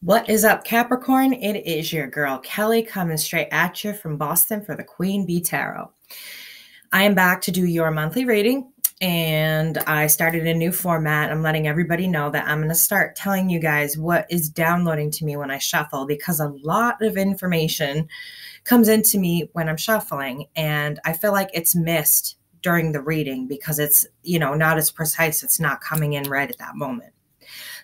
What is up, Capricorn? It is your girl, Kelly, coming straight at you from Boston for the Queen Bee Tarot. I am back to do your monthly reading, and I started a new format. I'm letting everybody know that I'm going to start telling you guys what is downloading to me when I shuffle, because a lot of information comes into me when I'm shuffling, and I feel like it's missed during the reading because it's, not as precise. It's not coming in right at that moment.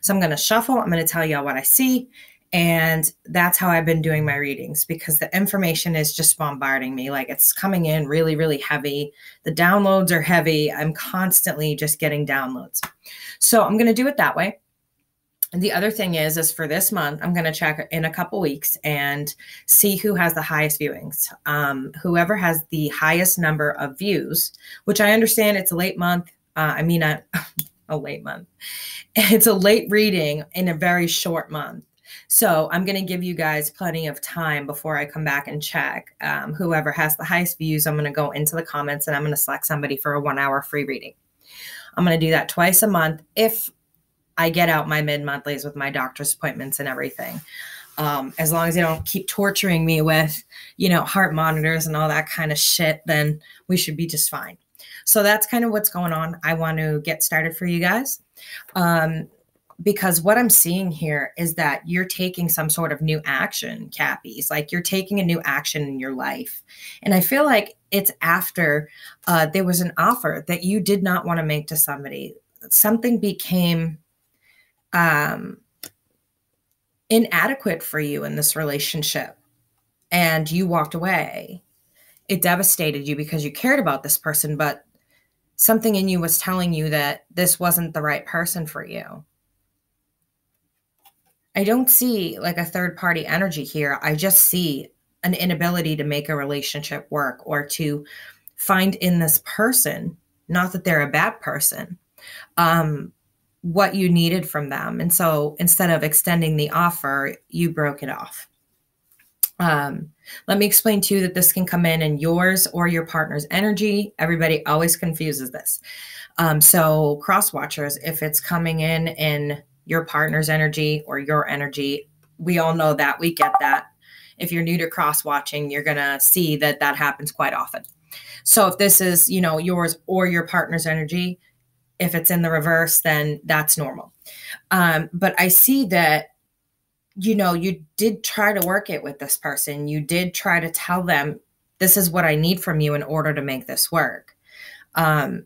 So I'm going to shuffle. I'm going to tell y'all what I see. And that's how I've been doing my readings, because the information is just bombarding me. Like, it's coming in really, really heavy. The downloads are heavy. I'm constantly just getting downloads. So I'm going to do it that way. And the other thing is for this month, I'm going to check in a couple weeks and see who has the highest viewings. Whoever has the highest number of views, which I understand it's a late month. A late month. It's a late reading in a very short month. So I'm going to give you guys plenty of time before I come back and check. Whoever has the highest views, I'm going to go into the comments and I'm going to select somebody for a 1-hour free reading. I'm going to do that twice a month if I get out my mid-monthlies with my doctor's appointments and everything. As long as they don't keep torturing me with, heart monitors and all that kind of shit, then we should be just fine. So that's kind of what's going on. I want to get started for you guys. Because what I'm seeing here is that you're taking some sort of new action, Cappies. Like, you're taking a new action in your life. And I feel like it's after there was an offer that you did not want to make to somebody. Something became inadequate for you in this relationship, and you walked away. It devastated you because you cared about this person, but something in you was telling you that this wasn't the right person for you. I don't see like a third party energy here. I just see an inability to make a relationship work, or to find in this person, not that they're a bad person, what you needed from them. And so instead of extending the offer, you broke it off. Let me explain too that this can come in yours or your partner's energy. Everybody always confuses this. So cross watchers, if it's coming in your partner's energy or your energy, we all know that. We get that. If you're new to cross watching, you're going to see that that happens quite often. So if this is, yours or your partner's energy, if it's in the reverse, then that's normal. But I see that, you did try to work it with this person. You did try to tell them, this is what I need from you in order to make this work. And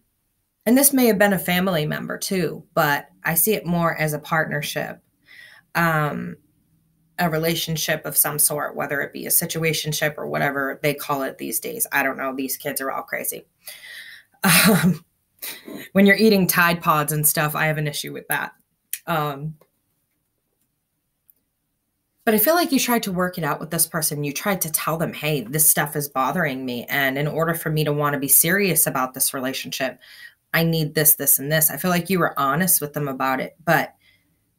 this may have been a family member too, but I see it more as a partnership, a relationship of some sort, whether it be a situationship or whatever they call it these days. I don't know. These kids are all crazy. When you're eating Tide Pods and stuff, I have an issue with that. But I feel like you tried to work it out with this person. You tried to tell them, hey, this stuff is bothering me. And in order for me to want to be serious about this relationship, I need this, this, and this. I feel like you were honest with them about it, but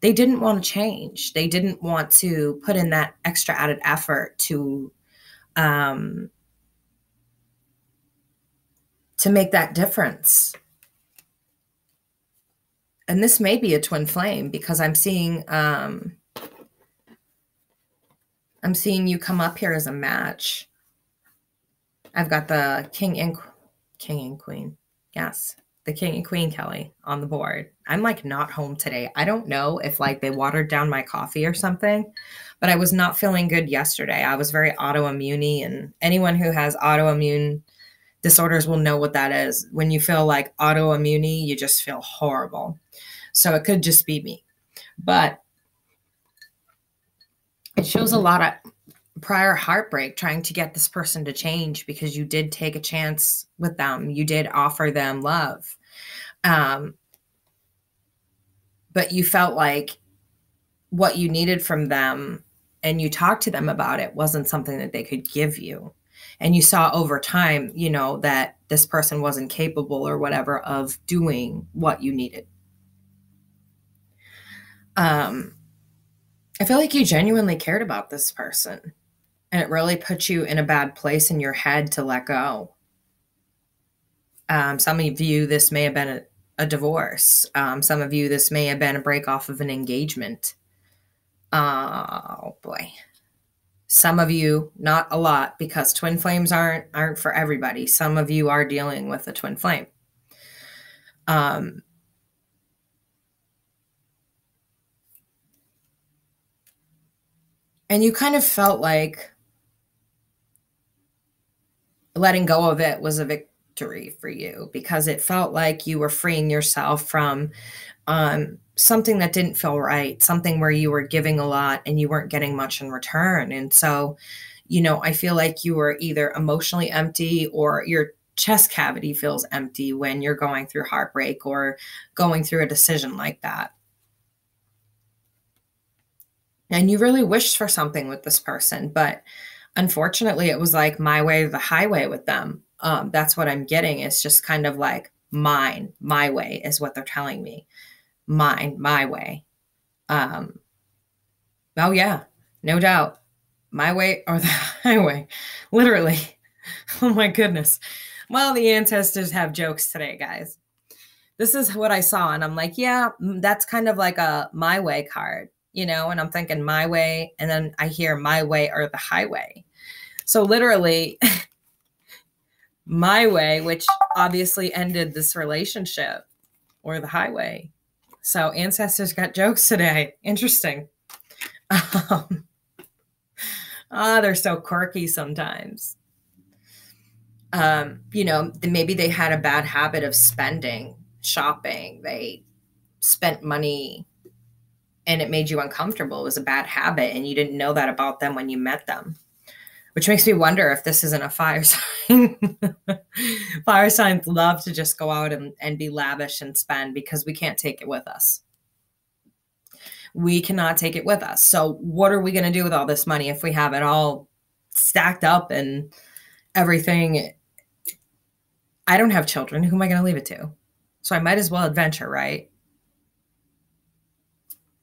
they didn't want to change. They didn't want to put in that extra added effort to make that difference. And this may be a twin flame, because I'm seeing you come up here as a match. I've got the king and queen. Yes, the king and queen, Kelly, on the board. I'm like not home today. I don't know if like they watered down my coffee or something, but I was not feeling good yesterday. I was very autoimmune, and anyone who has autoimmune disorders will know what that is. When you feel like autoimmune, you just feel horrible. So it could just be me, but it shows a lot of prior heartbreak trying to get this person to change, because you did take a chance with them. You did offer them love. But you felt like what you needed from them, and you talked to them about it, wasn't something that they could give you. And you saw over time, that this person wasn't capable or whatever of doing what you needed. I feel like you genuinely cared about this person, and it really put you in a bad place in your head to let go. Some of you, this may have been a divorce. Some of you, this may have been a break off of an engagement. Oh boy. Some of you, not a lot, because twin flames aren't for everybody. Some of you are dealing with a twin flame. And you kind of felt like letting go of it was a victory for you, because it felt like you were freeing yourself from something that didn't feel right, something where you were giving a lot and you weren't getting much in return. And so, I feel like you were either emotionally empty, or your chest cavity feels empty when you're going through heartbreak or going through a decision like that. And you really wished for something with this person, but unfortunately, it was like my way or the highway with them. That's what I'm getting. It's just kind of like my way is what they're telling me. My way. Oh yeah, no doubt. My way or the highway. Literally. Oh my goodness. Well, the ancestors have jokes today, guys. This is what I saw, and I'm like, yeah, that's kind of like a my way card, and I'm thinking my way, and then I hear my way or the highway. So literally, my way, which obviously ended this relationship, or the highway. So ancestors got jokes today. Interesting. They're so quirky sometimes. Maybe they had a bad habit of spending, shopping. They spent money and it made you uncomfortable. It was a bad habit, and you didn't know that about them when you met them, which makes me wonder if this isn't a fire sign. Fire signs love to just go out and be lavish and spend, because we can't take it with us. We cannot take it with us. So what are we going to do with all this money if we have it all stacked up and everything? I don't have children. Who am I going to leave it to? So I might as well adventure, right?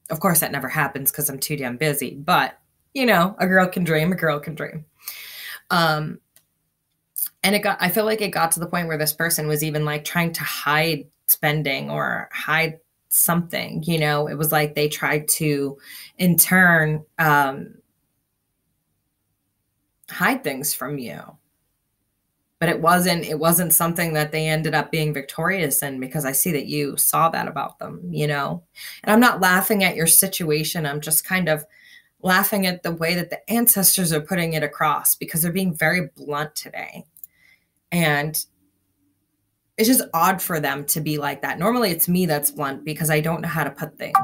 Of course, that never happens because I'm too damn busy. But, a girl can dream. A girl can dream. And I feel like it got to the point where this person was even like trying to hide spending or hide something. It was like they tried to, in turn, hide things from you. But it wasn't something that they ended up being victorious in, because I see that you saw that about them, and I'm not laughing at your situation. I'm just kind of laughing at the way that the ancestors are putting it across, because they're being very blunt today. And it's just odd for them to be like that. Normally it's me that's blunt, because I don't know how to put things.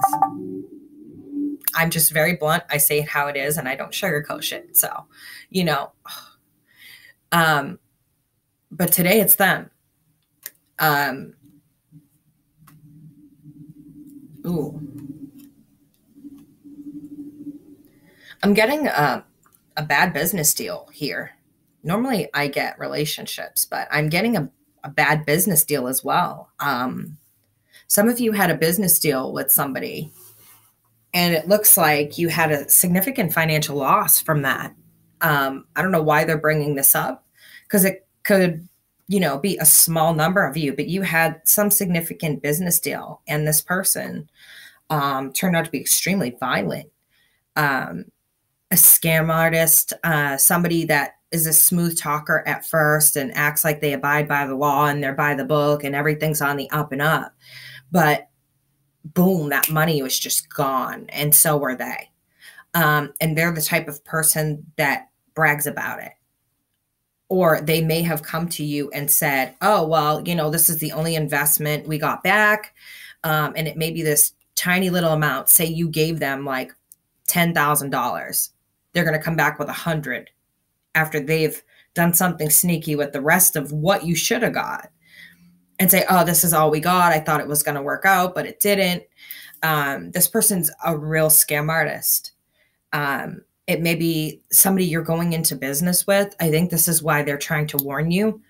I'm just very blunt. I say it how it is, and I don't sugarcoat shit. So, but today it's them. Ooh. I'm getting a bad business deal here. Normally I get relationships, but I'm getting a bad business deal as well. Some of you had a business deal with somebody, and it looks like you had a significant financial loss from that. I don't know why they're bringing this up, because it could, be a small number of you, but you had some significant business deal, and this person turned out to be extremely violent. A scam artist, somebody that is a smooth talker at first and acts like they abide by the law and they're by the book and everything's on the up and up. But boom, that money was just gone. And so were they. And they're the type of person that brags about it. Or they may have come to you and said, oh, well, this is the only investment we got back. And it may be this tiny little amount. Say you gave them like $10,000. They're going to come back with 100 after they've done something sneaky with the rest of what you should have got, and say, oh, this is all we got. I thought it was going to work out, but it didn't. This person's a real scam artist. It may be somebody you're going into business with. I think this is why they're trying to warn you.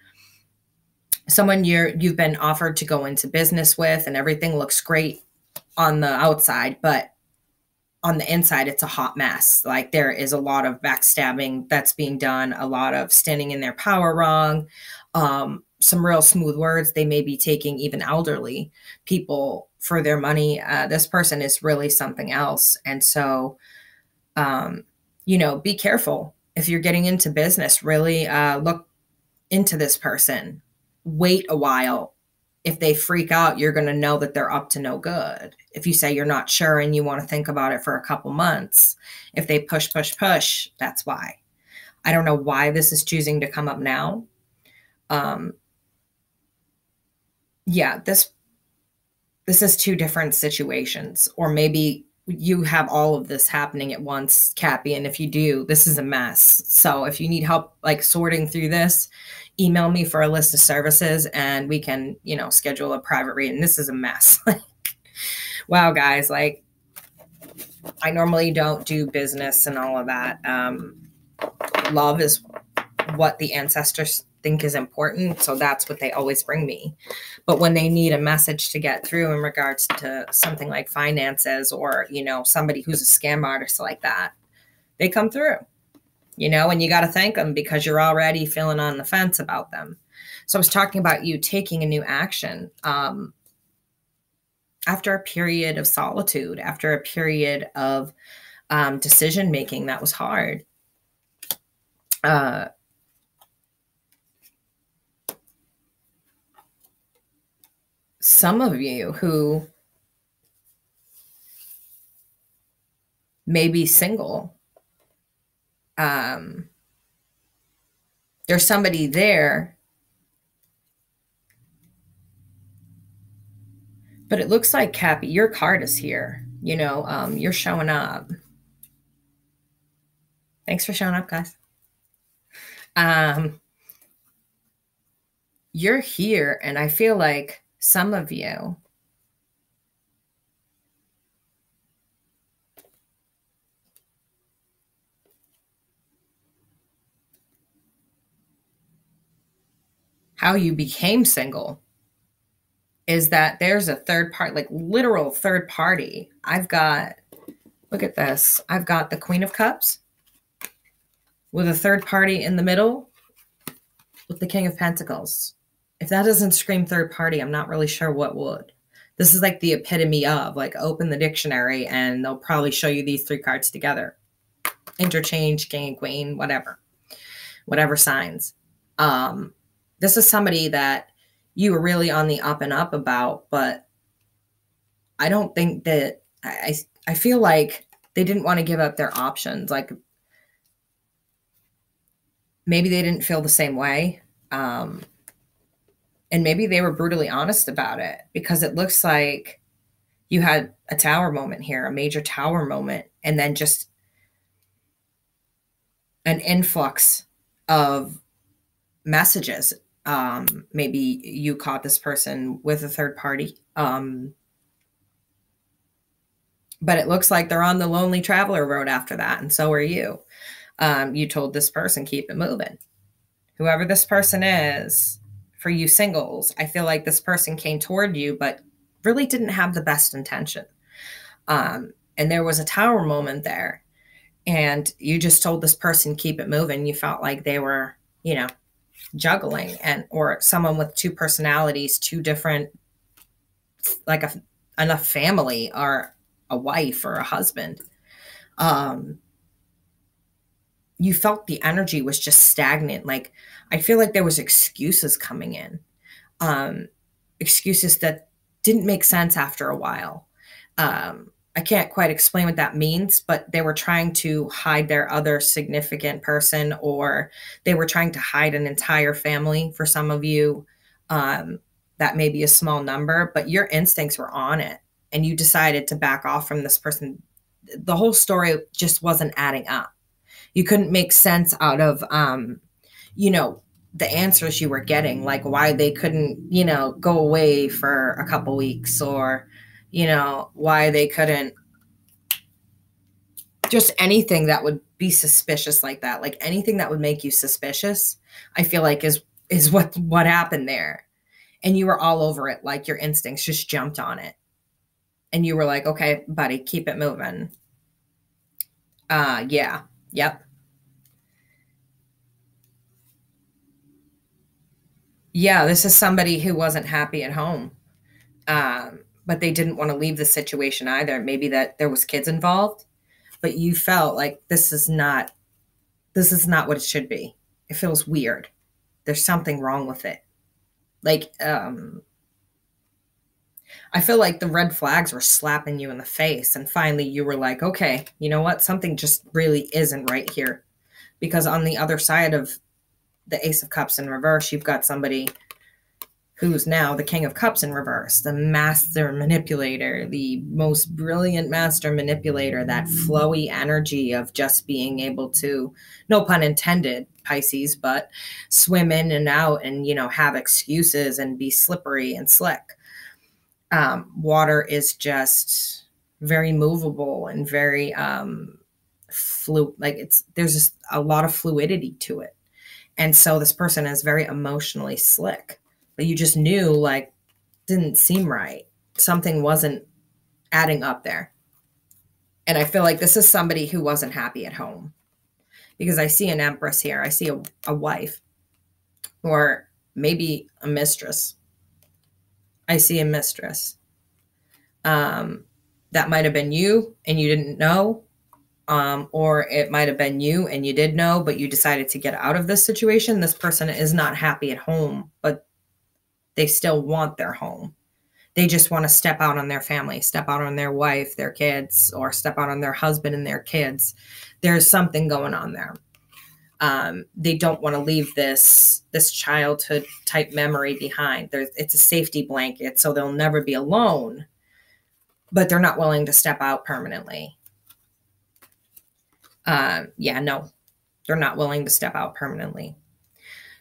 Someone you've been offered to go into business with, and everything looks great on the outside, but on the inside, it's a hot mess. Like, there is a lot of backstabbing that's being done, a lot of standing in their power wrong, some real smooth words. They may be taking even elderly people for their money. This person is really something else. And so Be careful. If you're getting into business, really look into this person. Wait a while. If they freak out, you're going to know that they're up to no good. If you say you're not sure and you want to think about it for a couple months, if they push, that's why. I don't know why this is choosing to come up now. This is two different situations, or maybe you have all of this happening at once, Cappy. And if you do, this is a mess. So if you need help, like sorting through this, email me for a list of services and we can, schedule a private reading. This is a mess. Wow, guys, like I normally don't do business and all of that. Love is what the ancestors think is important. So that's what they always bring me. But when they need a message to get through in regards to something like finances or, somebody who's a scam artist like that, they come through, and you got to thank them because you're already feeling on the fence about them. So I was talking about you taking a new action after a period of solitude, after a period of decision making that was hard. Some of you who may be single, there's somebody there, but it looks like, Cappy, your card is here. You're showing up. Thanks for showing up, guys. You're here, and I feel like some of you how you became single is that there's a third party, like literal third party. Look at this. I've got the Queen of Cups with a third party in the middle with the King of Pentacles. If that doesn't scream third party, I'm not really sure what would. This is like the epitome of, like, open the dictionary and they'll probably show you these three cards together. Interchange, King and Queen, whatever signs. This is somebody that you were really on the up and up about, but I don't think that, I feel like they didn't want to give up their options. Like maybe they didn't feel the same way. And maybe they were brutally honest about it, because it looks like you had a tower moment here, a major tower moment, and then just an influx of messages. Maybe you caught this person with a third party. But it looks like they're on the lonely traveler road after that. And so are you. You told this person, keep it moving. Whoever this person is, for you singles, I feel like this person came toward you, but really didn't have the best intention. And there was a tower moment there. And you just told this person, keep it moving. You felt like they were, juggling, or someone with two personalities, two different, like enough family, or a wife or a husband. You felt the energy was just stagnant. Like, I feel like there was excuses coming in, excuses that didn't make sense after a while. I can't quite explain what that means, but they were trying to hide their other significant person, or they were trying to hide an entire family. For some of you, that may be a small number, but your instincts were on it and you decided to back off from this person. The whole story just wasn't adding up. You couldn't make sense out of, the answers you were getting, like why they couldn't, go away for a couple weeks, or, why they couldn't, just anything that would be suspicious like that. Like anything that would make you suspicious, I feel like is what happened there. And you were all over it. Like your instincts just jumped on it. And you were like, okay, buddy, keep it moving. Yeah. Yep. Yeah, this is somebody who wasn't happy at home. But they didn't want to leave the situation either. Maybe that there was kids involved, but you felt like this is not what it should be. It feels weird. There's something wrong with it. Like, I feel like the red flags were slapping you in the face. And finally you were like, okay, you know what? Something just really isn't right here. Because on the other side of the Ace of Cups in reverse, you've got somebody who's now the King of Cups in reverse, the master manipulator, the most brilliant master manipulator, that flowy energy of just being able to, no pun intended, Pisces, but swim in and out and, have excuses and be slippery and slick. Water is just very movable and very there's just a lot of fluidity to it. And so this person is very emotionally slick, but you just knew, like, didn't seem right. Something wasn't adding up there. And I feel like this is somebody who wasn't happy at home, because I see an Empress here. I see a wife, or maybe a mistress. I see a mistress. That might have been you and you didn't know. Or it might have been you and you did know, but you decided to get out of this situation. This person is not happy at home, but they still want their home. They just want to step out on their family, step out on their wife, their kids, or step out on their husband and their kids. There's something going on there. They don't want to leave this childhood type memory behind. It's a safety blanket, so they'll never be alone, but they're not willing to step out permanently. No, they're not willing to step out permanently.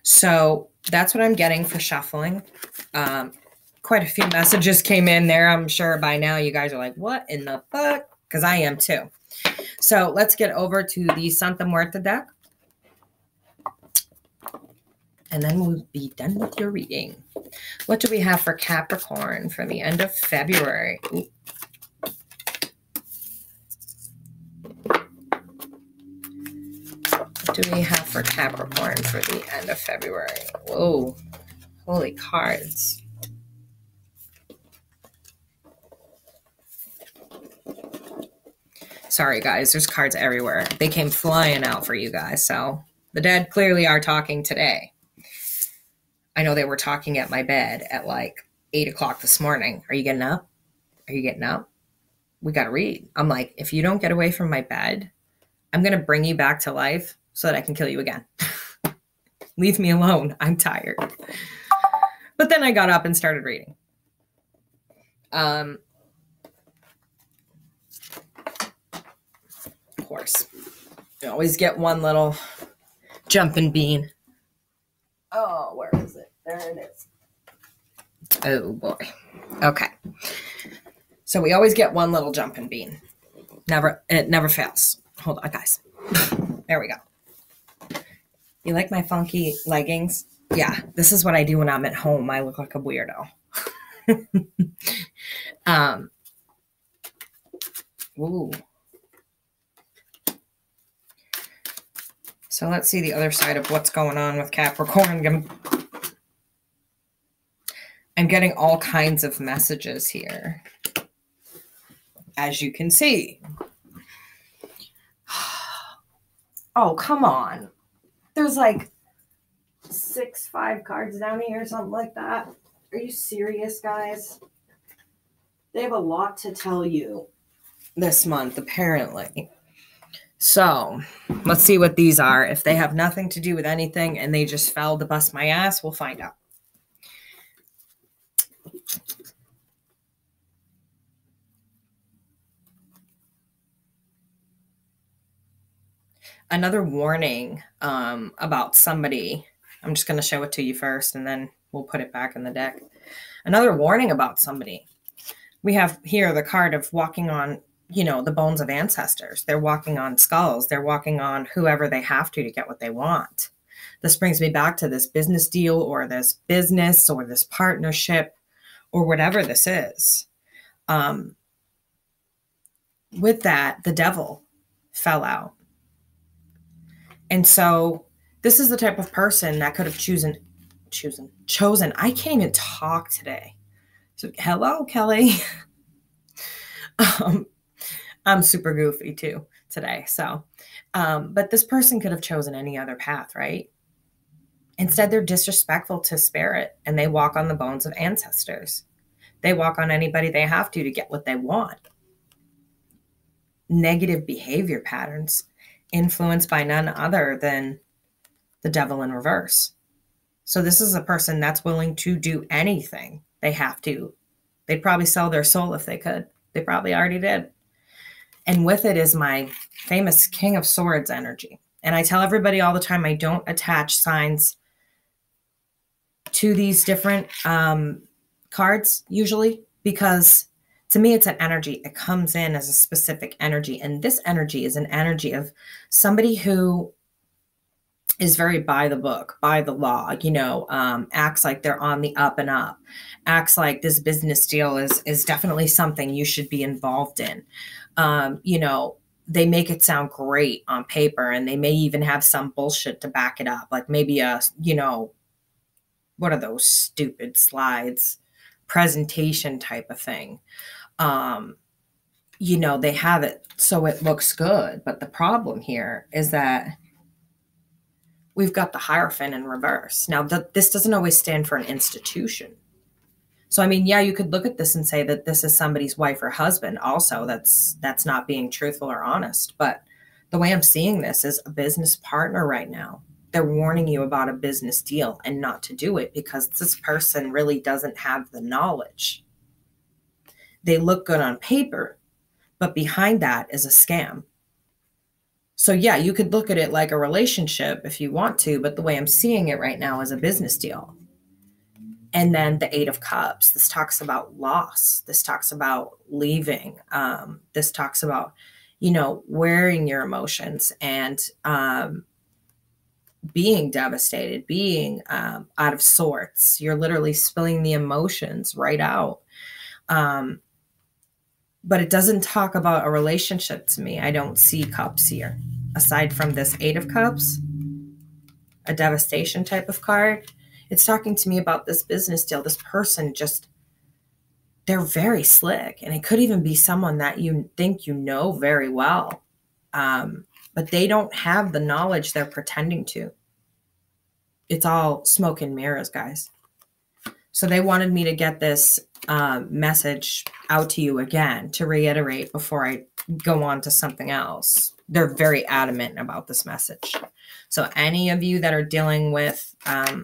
So that's what I'm getting for shuffling. Quite a few messages came in there. I'm sure by now you guys are like, what in the fuck? Because I am too. So let's get over to the Santa Muerta deck. And then we'll be done with your reading. What do we have for Capricorn for the end of February? Ooh. What do we have for Capricorn for the end of February? Whoa, holy cards. Sorry, guys, there's cards everywhere. They came flying out for you guys, so the dead clearly are talking today. I know they were talking at my bed at like 8 o'clock this morning. Are you getting up? Are you getting up? We got to read. I'm like, if you don't get away from my bed, I'm going to bring you back to life so that I can kill you again. Leave me alone. I'm tired. But then I got up and started reading. Of course, you always get one little jumping bean. Oh, where is it? There it is. Oh, boy. Okay. So we always get one little jumping bean. It never fails. Hold on, guys. There we go. You like my funky leggings? Yeah, this is what I do when I'm at home. I look like a weirdo. Ooh. So let's see the other side of what's going on with Capricorn. I'm getting all kinds of messages here, as you can see. Oh, come on. There's like 5 cards down here or something like that. Are you serious, guys? They have a lot to tell you this month, apparently. So let's see what these are. If they have nothing to do with anything and they just fell to bust my ass, we'll find out. Another warning about somebody. I'm just going to show it to you first and then we'll put it back in the deck. Another warning about somebody. We have here the card of walking on, the bones of ancestors. They're walking on skulls. They're walking on whoever they have to get what they want. This brings me back to this business deal or this business or this partnership or whatever this is. With that, the devil fell out. And so this is the type of person that could have chosen. I can't even talk today. So hello, Keli. I'm super goofy too. today. So, but this person could have chosen any other path, right? Instead, they're disrespectful to spirit and they walk on the bones of ancestors. They walk on anybody they have to get what they want. Negative behavior patterns influenced by none other than the devil in reverse. So this is a person that's willing to do anything they have to. They'd probably sell their soul if they could. They probably already did. And with it is my famous King of Swords energy. And I tell everybody all the time, I don't attach signs to these different cards usually, because to me, it's an energy. It comes in as a specific energy. And this energy is an energy of somebody who is very by the book, by the law, acts like they're on the up and up, acts like this business deal is definitely something you should be involved in. They make it sound great on paper, and they may even have some bullshit to back it up. Like maybe what are those stupid slides, presentation type of thing. They have it so it looks good. But the problem here is that we've got the Hierophant in reverse. Now, this doesn't always stand for an institution. So, I mean, yeah, you could look at this and say that this is somebody's wife or husband also. That's not being truthful or honest. But the way I'm seeing this is a business partner right now. They're warning you about a business deal and not to do it because this person really doesn't have the knowledge. They look good on paper, but behind that is a scam. So yeah, you could look at it like a relationship if you want to, but the way I'm seeing it right now is a business deal. And then the Eight of Cups, this talks about loss. This talks about leaving. This talks about, wearing your emotions and being devastated, being out of sorts. You're literally spilling the emotions right out. But it doesn't talk about a relationship to me. I don't see cups here. Aside from this Eight of Cups, a devastation type of card, it's talking to me about this business deal. This person they're very slick. And it could even be someone that you think very well. But they don't have the knowledge they're pretending to. It's all smoke and mirrors, guys. So they wanted me to get this message out to you again to reiterate before I go on to something else. They're very adamant about this message. So any of you that are dealing with a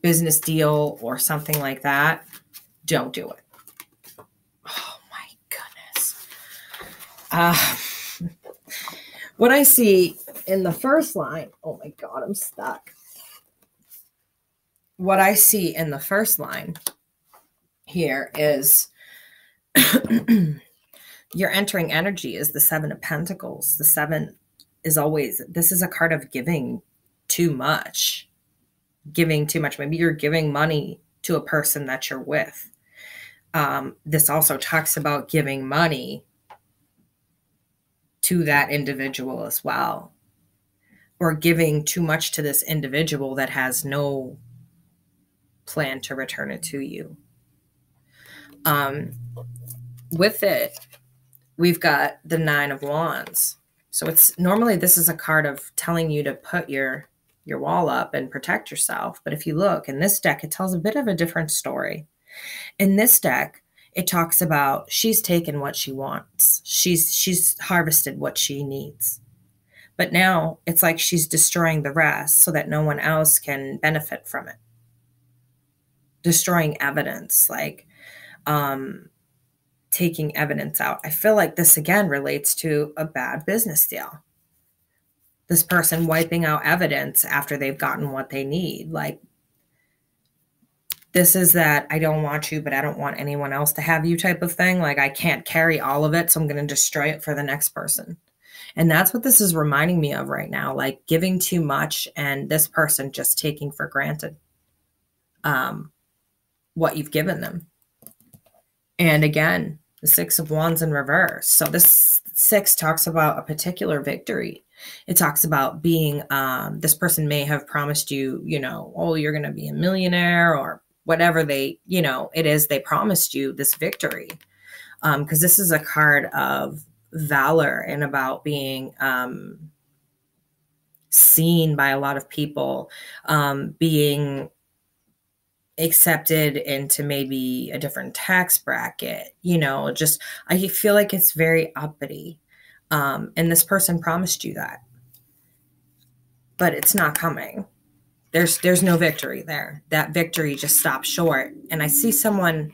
business deal or something like that, don't do it. Oh my goodness. What I see in the first line, oh my God, I'm stuck. What I see in the first line here is your entering energy is the Seven of Pentacles. The Seven is always, this is a card of giving too much. Giving too much. Maybe you're giving money to a person that you're with. This also talks about giving money to that individual as well. Or giving too much to this individual that has no plan to return it to you. With it, we've got the Nine of Wands. So it's normally this is a card of telling you to put your wall up and protect yourself. But if you look in this deck, it tells a bit of a different story. In this deck, it talks about she's taken what she wants. She's harvested what she needs. But now it's like she's destroying the rest so that no one else can benefit from it. Destroying evidence, like taking evidence out. I feel like this again relates to a bad business deal. This person wiping out evidence after they've gotten what they need. Like, this is that I don't want you, but I don't want anyone else to have you type of thing. Like, I can't carry all of it, so I'm going to destroy it for the next person. And that's what this is reminding me of right now, like giving too much and this person just taking for granted what you've given them. And again, the Six of Wands in reverse. So this six talks about a particular victory. It talks about being, this person may have promised you, oh, you're going to be a millionaire or whatever they, it is they promised you, this victory. Because this is a card of valor and about being seen by a lot of people, being accepted into maybe a different tax bracket, just I feel like it's very uppity. And this person promised you that, but it's not coming. There's no victory there. That victory just stopped short. And I see someone,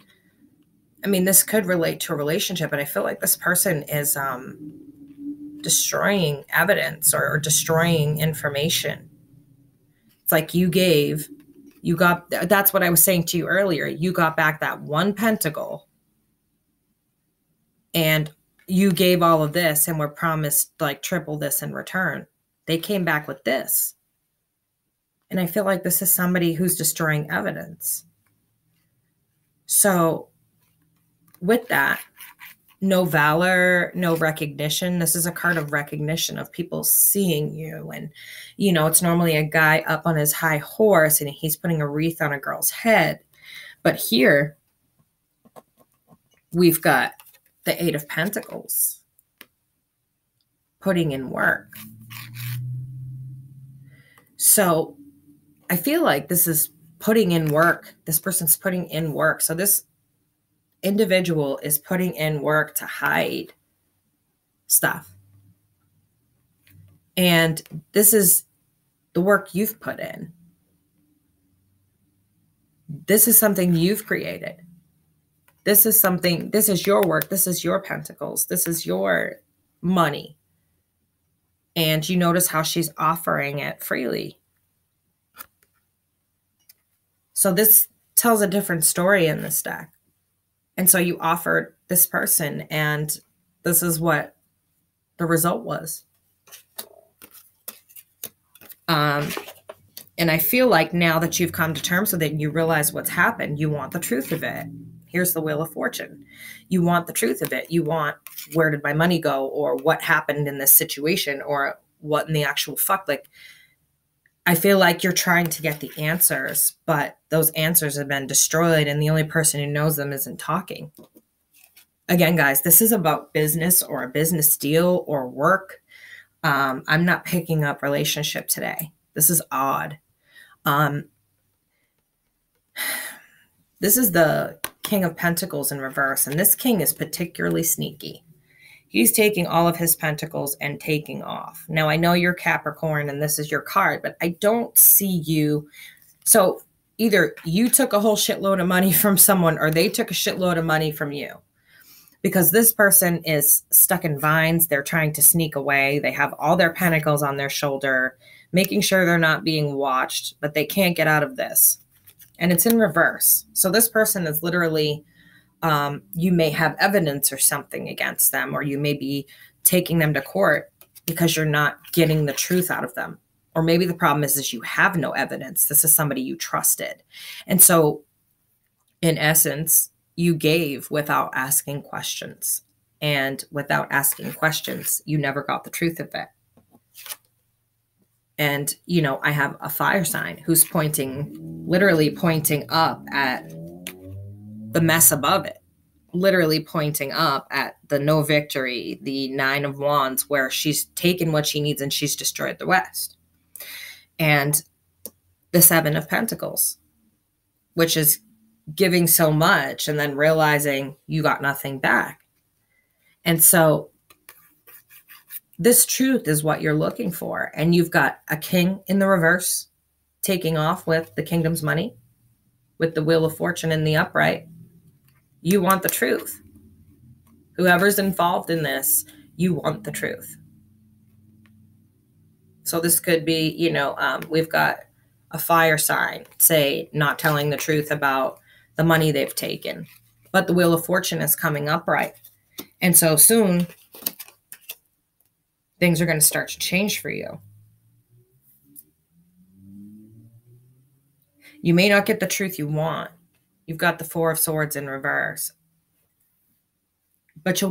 I mean, this could relate to a relationship, but I feel like this person is destroying evidence or destroying information. It's like you got, that's what I was saying to you earlier. You got back that one pentacle and you gave all of this and were promised like triple this in return. They came back with this. And I feel like this is somebody who's destroying evidence. So with that, no valor, no recognition. This is a card of recognition, of people seeing you. And, it's normally a guy up on his high horse and he's putting a wreath on a girl's head. But here we've got the Eight of Pentacles, putting in work. So I feel like this is putting in work. This person's putting in work. So this individual is putting in work to hide stuff. And this is the work you've put in. This is something you've created. This is your work. This is your pentacles. This is your money. And you notice how she's offering it freely. So this tells a different story in this deck. And so you offered this person, and this is what the result was. And I feel like now that you've come to terms with it and you realize what's happened, you want the truth of it. Here's the Wheel of Fortune. You want the truth of it. You want, where did my money go? Or what happened in this situation? Or what in the actual fuck? Like, I feel like you're trying to get the answers, but those answers have been destroyed and the only person who knows them isn't talking. Again, guys, this is about business or a business deal or work. I'm not picking up relationship today. This is odd. This is the King of Pentacles in reverse, and this king is particularly sneaky. He's taking all of his pentacles and taking off. Now, I know you're Capricorn and this is your card, but I don't see you. So either you took a whole shitload of money from someone or they took a shitload of money from you. Because this person is stuck in vines. They're trying to sneak away. They have all their pentacles on their shoulder, making sure they're not being watched, but they can't get out of this. And it's in reverse. So this person is literally, you may have evidence or something against them, or you may be taking them to court because you're not getting the truth out of them. Or maybe the problem is you have no evidence. This is somebody you trusted. And so in essence, you gave without asking questions. And without asking questions, you never got the truth of it. And, I have a fire sign who's literally pointing up at the mess above it. Literally pointing up at the no victory, the Nine of Wands, where she's taken what she needs and she's destroyed the West. And the Seven of Pentacles, which is giving so much and then realizing you got nothing back. And so this truth is what you're looking for. And you've got a king in the reverse taking off with the kingdom's money, with the Wheel of Fortune in the upright. You want the truth. Whoever's involved in this, you want the truth. So this could be, we've got a fire sign, say, not telling the truth about the money they've taken. But the Wheel of Fortune is coming upright. And so soon, things are going to start to change for you. You may not get the truth you want. You've got the Four of Swords in reverse. But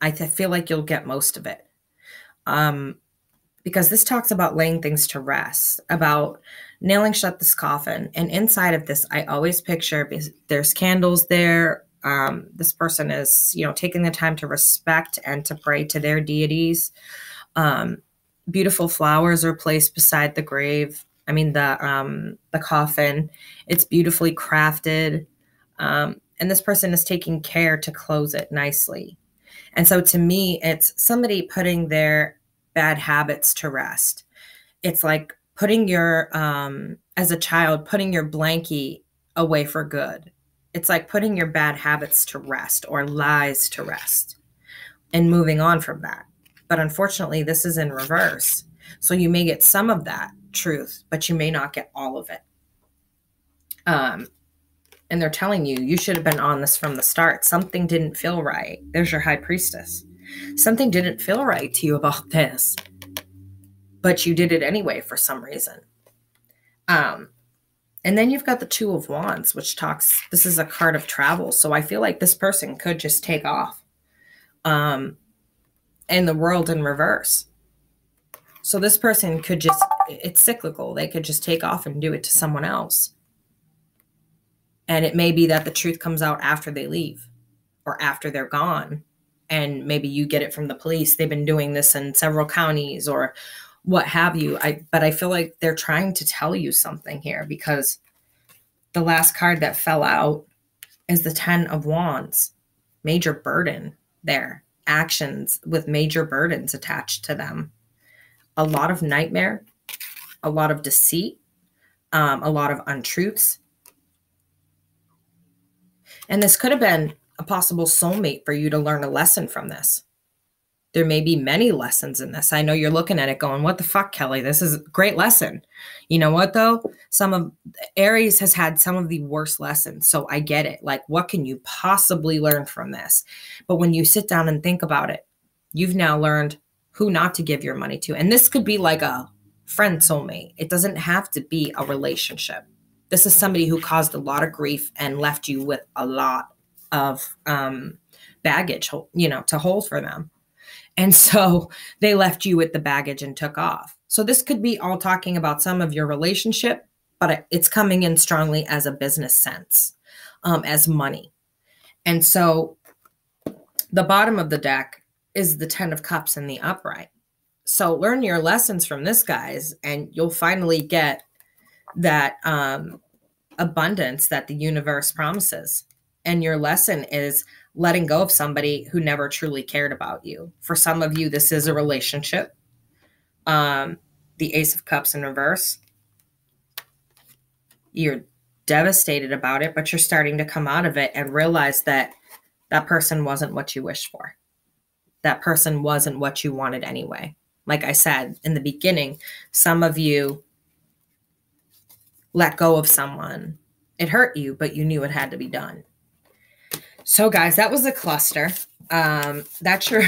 I feel like you'll get most of it. because this talks about laying things to rest, about nailing shut this coffin. And inside of this, I always picture there's candles there. This person is, taking the time to respect and to pray to their deities. Beautiful flowers are placed beside the grave. I mean, the coffin. It's beautifully crafted. And this person is taking care to close it nicely. And so to me, it's somebody putting their bad habits to rest. It's like putting as a child, putting your blankie away for good. It's like putting your bad habits to rest or lies to rest and moving on from that. But unfortunately, this is in reverse. So you may get some of that truth, but you may not get all of it. And they're telling you, you should have been on this from the start. Something didn't feel right. There's your high priestess. Something didn't feel right to you about this, but you did it anyway for some reason. And then you've got the Two of Wands, which this is a card of travel. So I feel like this person could just take off. And the world in reverse. So this person could it's cyclical. They could just take off and do it to someone else. And it may be that the truth comes out after they leave or after they're gone. And maybe you get it from the police. They've been doing this in several counties or what have you. But I feel like they're trying to tell you something here, because the last card that fell out is the Ten of Wands. Major burden there. Actions with major burdens attached to them. A lot of nightmare, a lot of deceit, a lot of untruths. And this could have been a possible soulmate for you to learn a lesson from this. There may be many lessons in this. I know you're looking at it going, what the fuck, Kelly? This is a great lesson. You know what, though? Aries has had some of the worst lessons. So I get it. Like, what can you possibly learn from this? But when you sit down and think about it, you've now learned who not to give your money to. And this could be like a friend soulmate. It doesn't have to be a relationship. This is somebody who caused a lot of grief and left you with a lot of baggage, to hold for them. And so they left you with the baggage and took off. So this could be all talking about some of your relationship, but it's coming in strongly as a business sense, as money. And so the bottom of the deck is the Ten of Cups in the upright. So learn your lessons from this, guys, and you'll finally get that abundance that the universe promises. And your lesson is letting go of somebody who never truly cared about you. For some of you, this is a relationship. The Ace of Cups in reverse. You're devastated about it, but you're starting to come out of it and realize that that person wasn't what you wished for. That person wasn't what you wanted anyway. Like I said in the beginning, some of you let go of someone. It hurt you, but you knew it had to be done. So guys, that was a cluster. That's your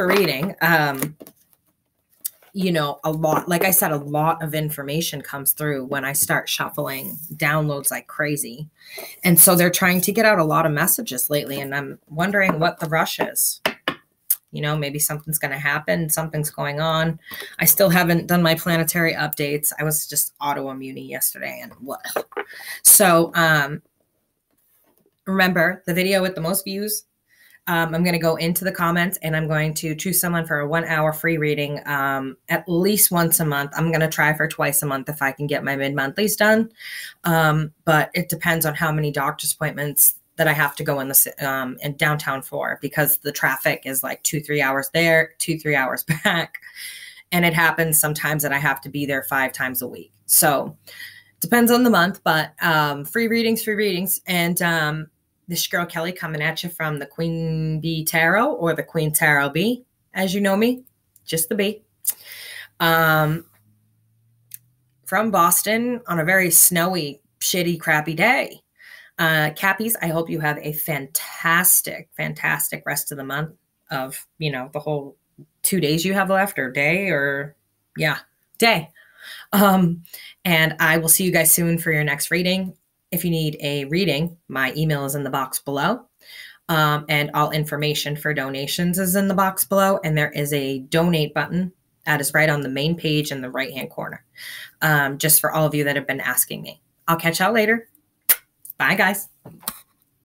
reading. A lot, like I said, a lot of information comes through when I start shuffling, downloads like crazy. And so they're trying to get out a lot of messages lately. And I'm wondering what the rush is. Maybe something's going to happen. Something's going on. I still haven't done my planetary updates. I was just autoimmune yesterday and what? So, remember the video with the most views. I'm going to go into the comments and I'm going to choose someone for a 1 hour free reading at least once a month. I'm going to try for twice a month if I can get my mid-monthlies done. But it depends on how many doctor's appointments that I have to go in downtown for, because the traffic is like 2-3 hours there, 2-3 hours back. And it happens sometimes that I have to be there 5 times a week. So depends on the month, but free readings. And this girl, Kelly, coming at you from the Queen Bee Tarot, or the Queen Tarot Bee, as you know me, just the bee. From Boston on a very snowy, shitty, crappy day. Cappies, I hope you have a fantastic, fantastic rest of the month of, the whole 2 days you have left, or day, day. And I will see you guys soon for your next reading. If you need a reading, my email is in the box below. And all information for donations is in the box below. And there is a donate button That is right on the main page in the right-hand corner. Just for all of you that have been asking me. I'll catch y'all later. Bye, guys.